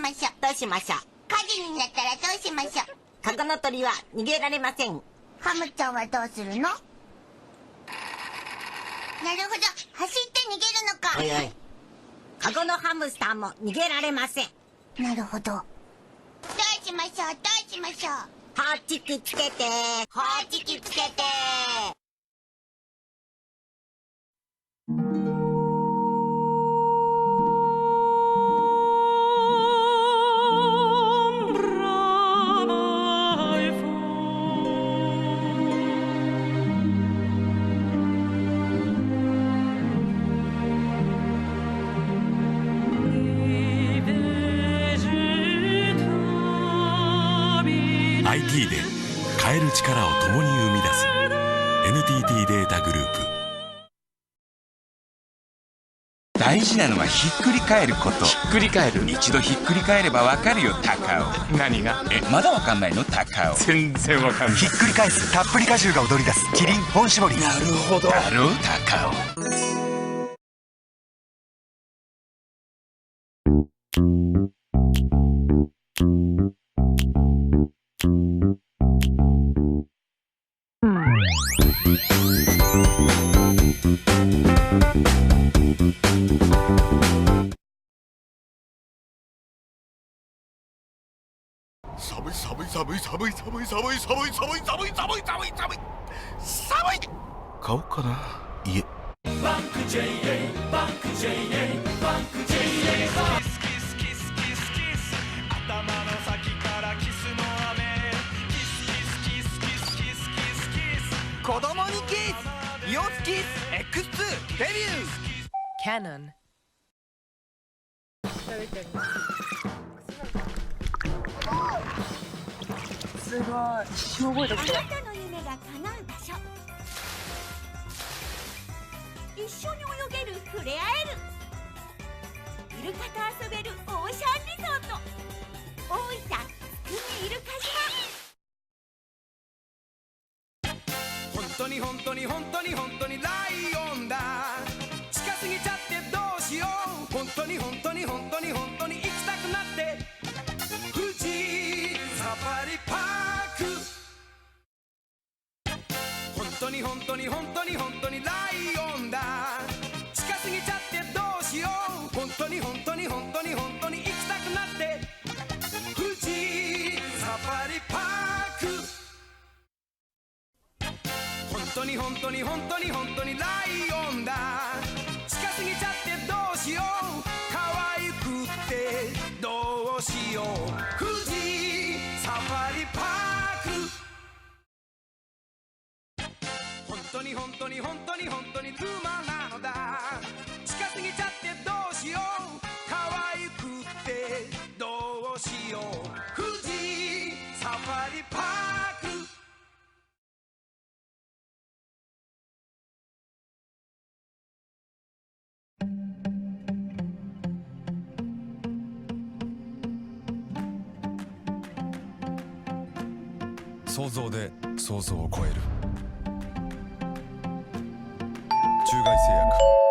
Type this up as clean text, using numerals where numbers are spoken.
ましょう。どうしましょう。火事になったらどうしましょう。カゴの鳥は逃げられません。ハムちゃんはどうするの？なるほど、走って逃げるのか。おいおい、カゴのハムスターも逃げられません。なるほど。どうしましょう、どうしましょう。ホーチキつけて、ホーチキつけて。IT で変える力を共に生み出す NTT データグループ。大事なのはひっくり返ること。ひっくり返る。一度ひっくり返ればわかるよ高尾。何が？まだわかんないの高尾。全然わかんない。ひっくり返すたっぷり果汁が踊り出すキリン本搾り。なるほど。だろう高尾。寒い寒い寒い寒い寒い寒い寒い寒い寒い寒い寒い寒い寒い寒い。買おうかな家。バンク JA バンク JA バンク JA キスキスキスキスキス頭の先からキスの雨キスキスキスキスキスキスキス子供にキスイオスキス X2 デビュー。キャノン。すごい。大声だった。あなたの夢が叶う場所。一緒に泳げる、触れ合える。イルカと遊べるオーシャンリゾート。大分海イルカ本当に本当に本当に本当にライオンだ近すぎちゃってどうしよう本当に本当に本当に本当に行きたくなって富士サファリパーク本当に本当に本当に本当にライオンだ近すぎちゃってどうしよう本当に本当に本当に本当に行きたくなって富士サファリパーク本当に本当に本当に本当にライオンだ近すぎちゃってどうしよう可愛くってどうしよう富士サファリパーク本当に本当に本当に本当にルマなのだ近すぎちゃってどうしよう可愛くってどうしよう富士サファリパーク想像で想像を超える中外製薬